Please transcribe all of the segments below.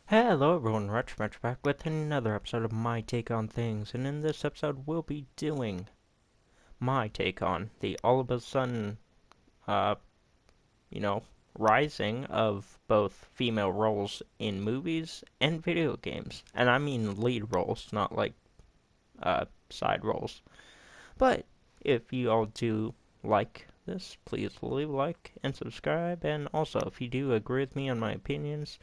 Hello everyone, Retch back with another episode of My Take on Things, and in this episode we'll be doing my take on the all of a sudden, uh, you know, rising of both female roles in movies and video games. And I mean lead roles, not like, side roles. But if you all do like this, please leave a like and subscribe, and also if you do agree with me on my opinions,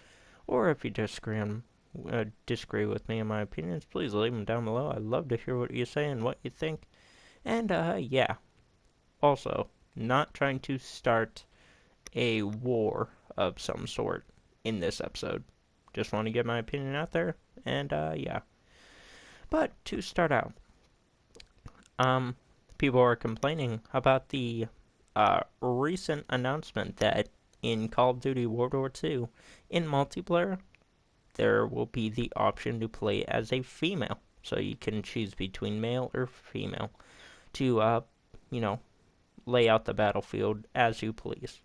or if you disagree with me in my opinions, please leave them down below. I'd love to hear what you say and what you think. And, yeah. Also, not trying to start a war of some sort in this episode. Just want to get my opinion out there, and, yeah. But to start out, um, people are complaining about the, recent announcement that in Call of Duty World War II, in multiplayer, there will be the option to play as a female. So you can choose between male or female to, you know, lay out the battlefield as you please.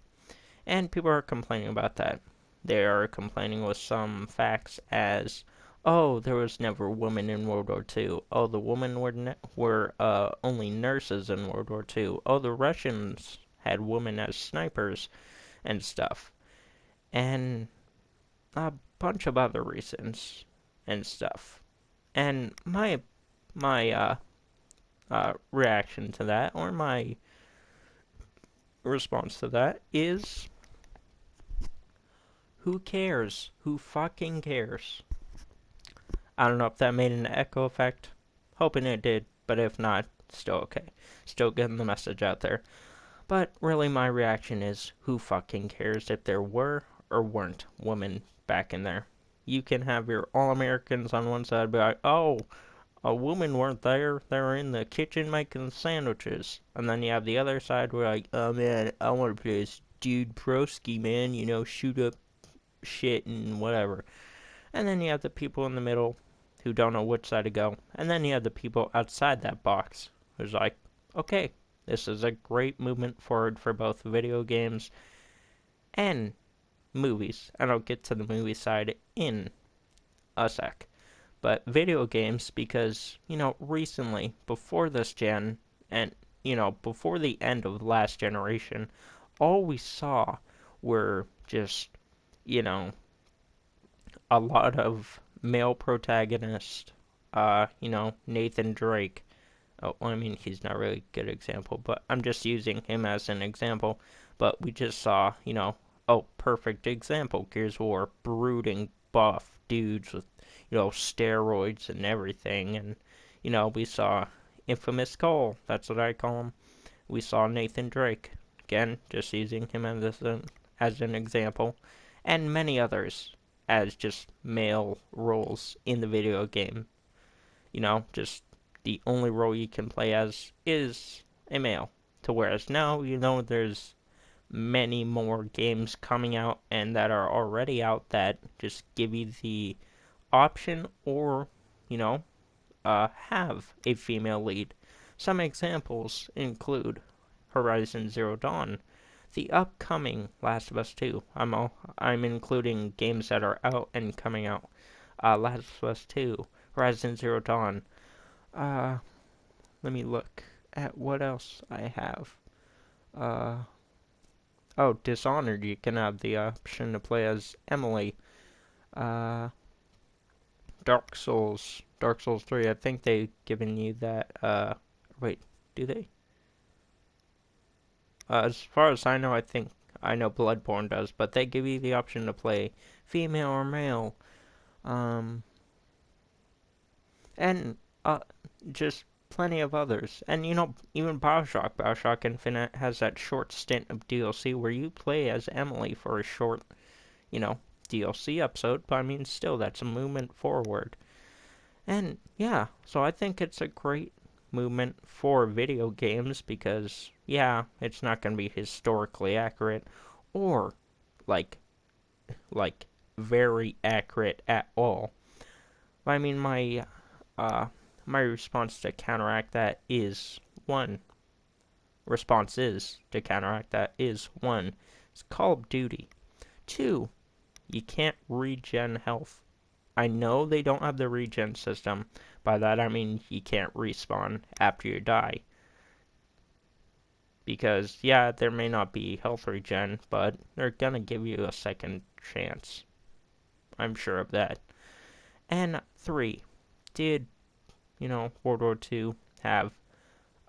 And people are complaining about that. They are complaining with some facts as, oh, there was never women in World War II. Oh, the women were only nurses in World War II. Oh, the Russians had women as snipers and stuff. And a bunch of other reasons and stuff. And my reaction to that, or my response to that, is who cares? Who fucking cares? I don't know if that made an echo effect. Hoping it did, but if not, still okay. Still getting the message out there. But really, my reaction is who fucking cares if there were or weren't women back in there? You can have your All Americans on one side be like, oh, a woman weren't there. They were in the kitchen making sandwiches. And then you have the other side where like, oh man, I want to play this dude broski, man. You know, shoot up shit and whatever. And then you have the people in the middle who don't know which side to go. And then you have the people outside that box who's like, okay, this is a great movement forward for both video games and movies. And I'll get to the movie side in a sec. But video games, because, recently, before this gen, and, before the end of last generation, all we saw were just, you know, a lot of male protagonists, Nathan Drake. Oh, well, I mean, he's not really a good example, but I'm just using him as an example. But we just saw, oh, perfect example, Gears of War, brooding, buff dudes with, steroids and everything. And, we saw Infamous Cole, that's what I call him. We saw Nathan Drake, again, just using him as an example. And many others as just male roles in the video game. Just the only role you can play as is a male. To whereas now, there's many more games coming out and that are already out that just give you the option or, have a female lead. Some examples include Horizon Zero Dawn, the upcoming Last of Us 2. I'm including games that are out and coming out. Last of Us 2, Horizon Zero Dawn. Uh, Let me look at what else I have. Uh, oh, Dishonored. You can have the option to play as Emily. Uh, Dark Souls 3. I think they've given you that. Wait, do they? As far as I know, I know Bloodborne does, but they give you the option to play female or male. Um, and just plenty of others. And even Bioshock Infinite has that short stint of DLC where you play as Emily for a short, DLC episode, but I mean, still, that's a movement forward. And yeah, so I think it's a great movement for video games because, yeah, it's not going to be historically accurate or like, like, very accurate at all. But I mean, uh, my response to counteract that is one. Response is to counteract that is one. It's Call of Duty. Two, you can't regen health I know they don't have the regen system. By that I mean you can't respawn after you die. Because, yeah, there may not be health regen, but they're gonna give you a second chance. I'm sure of that. And 3. Did, World War II have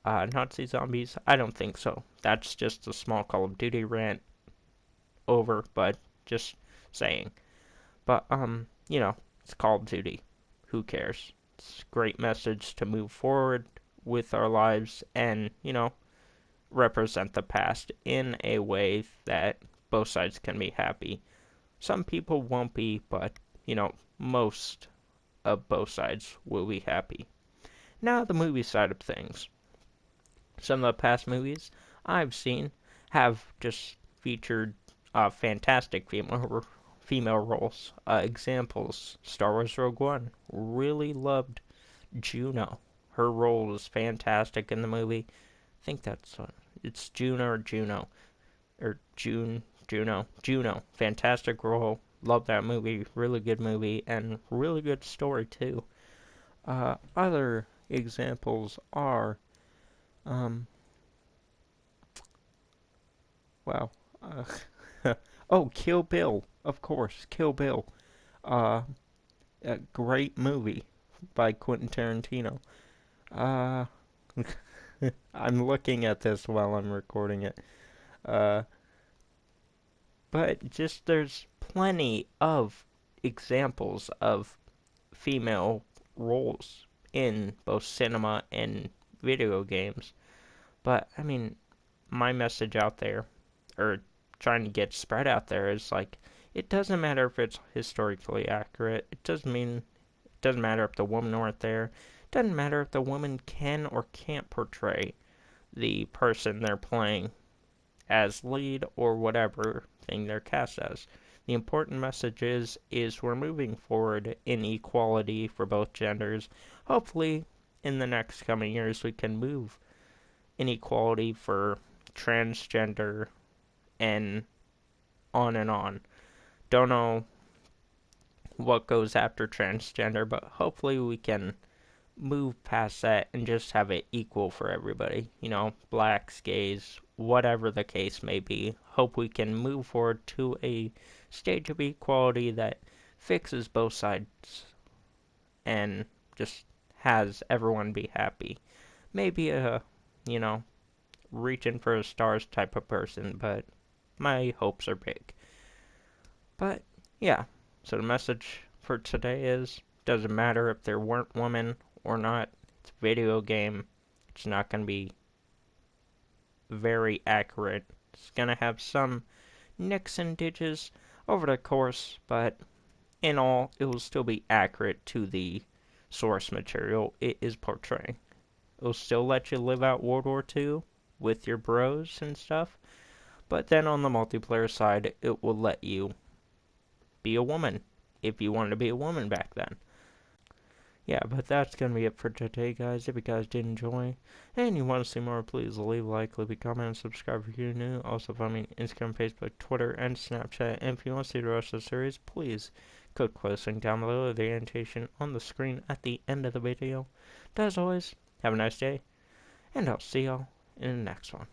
Nazi zombies? I don't think so. That's just a small Call of Duty rant over, but just saying. But, it's Call of Duty. Who cares? It's a great message to move forward with our lives and, represent the past in a way that both sides can be happy. Some people won't be, but, most of both sides will be happy. Now, the movie side of things. Some of the past movies I've seen have just featured fantastic female roles. Examples: Star Wars Rogue One. Really loved Juno. Her role was fantastic in the movie. I think it's Juno or Juno. Or Juno. Fantastic role. Love that movie. Really good movie. And really good story, too. Other examples are, um, wow. Oh, Kill Bill. Of course, Kill Bill. Uh, a great movie by Quentin Tarantino. Uh, I'm looking at this while I'm recording it. Uh, but just there's plenty of examples of female roles in both cinema and video games. But, I mean, my message out there, or trying to get spread out there, is like, it doesn't matter if it's historically accurate. It doesn't matter if the women aren't there. It doesn't matter if the woman can or can't portray the person they're playing as lead or whatever thing they're cast as. The important message is we're moving forward in equality for both genders. Hopefully, in the next coming years, we can move in equality for transgender and on and on. Don't know what goes after transgender, but hopefully we can move past that and just have it equal for everybody. Blacks, gays, whatever the case may be. Hope we can move forward to a stage of equality that fixes both sides and just has everyone be happy. Maybe you know, reaching for the stars type of person, but my hopes are big. But, yeah, so the message for today is, doesn't matter if there weren't women or not, it's a video game, it's not going to be very accurate. It's going to have some nicks and ditches over the course, but in all, it will still be accurate to the source material it is portraying. It will still let you live out World War II with your bros and stuff, but then on the multiplayer side, it will let you be a woman, if you wanted to be a woman back then. Yeah, but that's going to be it for today, guys. If you guys did enjoy and you want to see more, please leave a like, leave a comment, and subscribe if you're new. Also, follow me on Instagram, Facebook, Twitter, and Snapchat. And if you want to see the rest of the series, please click the link down below, the annotation on the screen at the end of the video. But as always, have a nice day, and I'll see y'all in the next one.